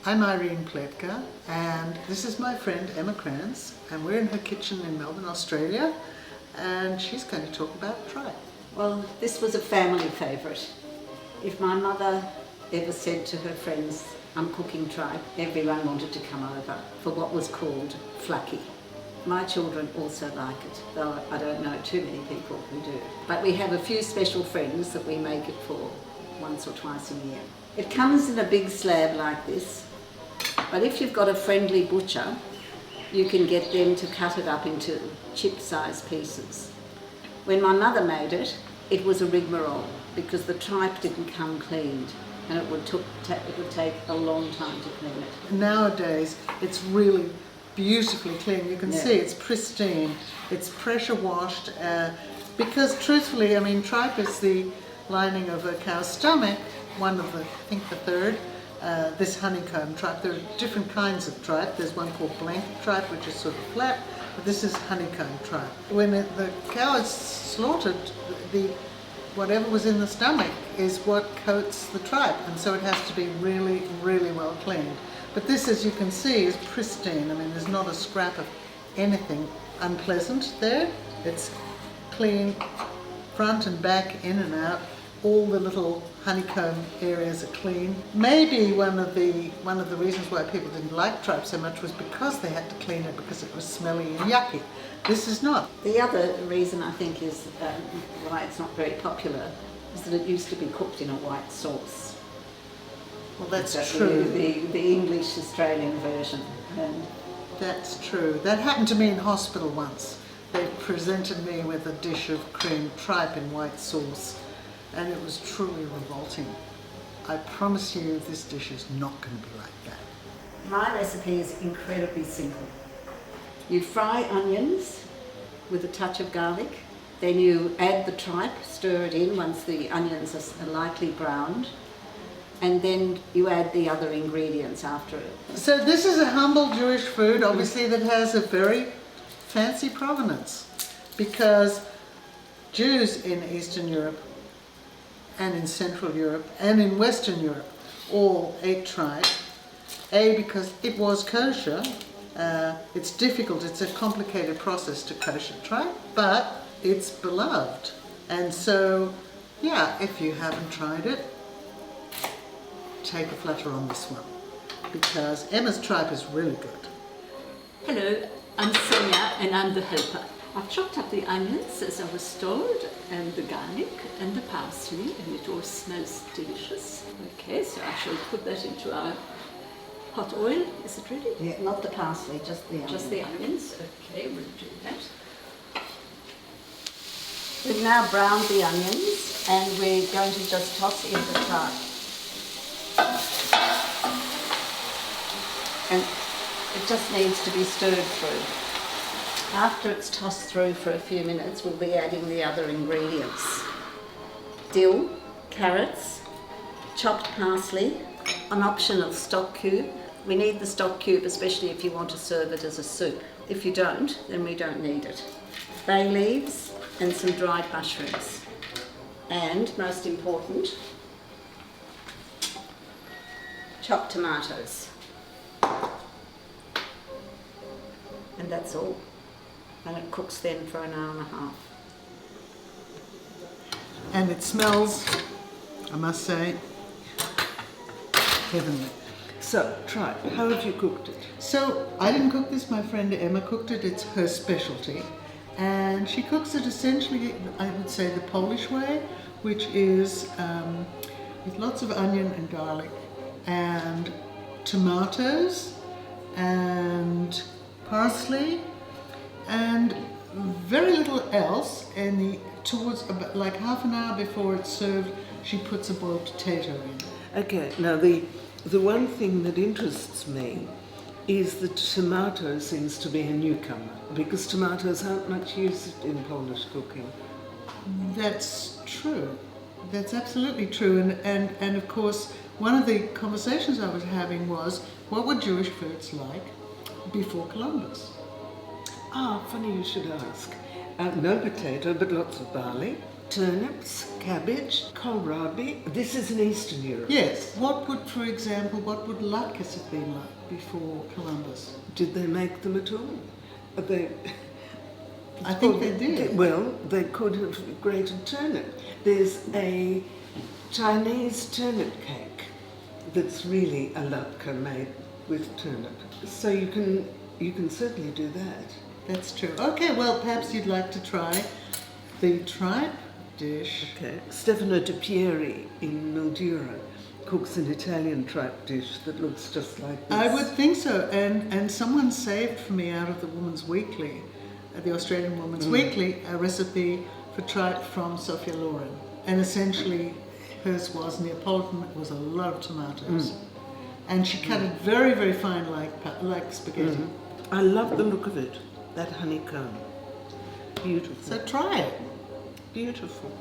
I'm Irene Pletka, and this is my friend Emma Kranz, and we're in her kitchen in Melbourne, Australia, and she's going to talk about tripe. Well, this was a family favourite. If my mother ever said to her friends, "I'm cooking tripe," everyone wanted to come over for what was called flacky. My children also like it, though I don't know too many people who do. But we have a few special friends that we make it for once or twice a year. It comes in a big slab like this, but if you've got a friendly butcher, you can get them to cut it up into chip-sized pieces. When my mother made it, it was a rigmarole because the tripe didn't come cleaned, and it would take a long time to clean it. Nowadays, it's really beautifully clean. You can see it's pristine, it's pressure washed, because truthfully, I mean, tripe is the lining of a cow's stomach, one of the, I think the third, this honeycomb tripe. There are different kinds of tripe. There's one called blanket tripe, which is sort of flat, but this is honeycomb tripe. When the cow is slaughtered, whatever was in the stomach is what coats the tripe, and so it has to be really, really well cleaned. But this, as you can see, is pristine. I mean, there's not a scrap of anything unpleasant there. It's clean, front and back, in and out. All the little honeycomb areas are clean. Maybe one of the reasons why people didn't like tripe so much was because they had to clean it because it was smelly and yucky. This is not. The other reason I think is why it's not very popular is that it used to be cooked in a white sauce. Well, that's true. The English Australian version. That's true. That happened to me in hospital once. They presented me with a dish of creamed tripe in white sauce, and it was truly revolting. I promise you this dish is not going to be like that. My recipe is incredibly simple. You fry onions with a touch of garlic, then you add the tripe, stir it in once the onions are lightly browned, and then you add the other ingredients after it. So this is a humble Jewish food, obviously, that has a very fancy provenance, because Jews in Eastern Europe and in Central Europe and in Western Europe all ate tripe. Because it was kosher. It's difficult, it's a complicated process to kosher tripe, but it's beloved. And so, yeah, if you haven't tried it, take a flutter on this one, because Emma's tripe is really good. Hello, I'm Sonia and I'm the helper. I've chopped up the onions as I was told, and the garlic and the parsley, and it all smells delicious. Okay, so I shall put that into our hot oil. Is it ready? Yeah, not the parsley, just the onions. Just the onions. Okay, we'll do that. We've now browned the onions and we're going to just toss in the tripe. And it just needs to be stirred through. After it's tossed through for a few minutes, we'll be adding the other ingredients. Dill, carrots, chopped parsley, an optional stock cube. We need the stock cube especially if you want to serve it as a soup. If you don't, then we don't need it. Bay leaves and some dried mushrooms. And, most important, chopped tomatoes. And that's all. And it cooks then for an hour and a half. And it smells, I must say, heavenly. So, tripe, how have you cooked it? So, I didn't cook this, my friend Emma cooked it. It's her specialty. And she cooks it essentially, I would say, the Polish way, which is with lots of onion and garlic and tomatoes and parsley and very little else. And towards about like half an hour before it's served, she puts a boiled potato in. Okay, now the one thing that interests me is that tomato seems to be a newcomer, because tomatoes aren't much used in Polish cooking. That's true. That's absolutely true. And of course, one of the conversations I was having was, what were Jewish foods like before Columbus? Ah, funny you should ask. No potato, but lots of barley, turnips, cabbage, kohlrabi. This is in Eastern Europe. Yes. What would, for example, what would latkes have been like before Columbus? Did they make them at all? They, I think they did. Well, they could have grated turnip. There's a Chinese turnip cake that's really a latke made with turnip. So you can certainly do that. That's true. Okay, well, perhaps you'd like to try the tripe dish. Okay. Stefano De Pieri in Mildura cooks an Italian tripe dish that looks just like this. I would think so. And someone saved for me out of the Woman's Weekly, the Australian Woman's Weekly, a recipe for tripe from Sophia Loren. And essentially, hers was Neapolitan. It was a lot of tomatoes. And she cut it very, very fine like spaghetti. I love the look of it. That honeycomb. Beautiful. So try it. Beautiful.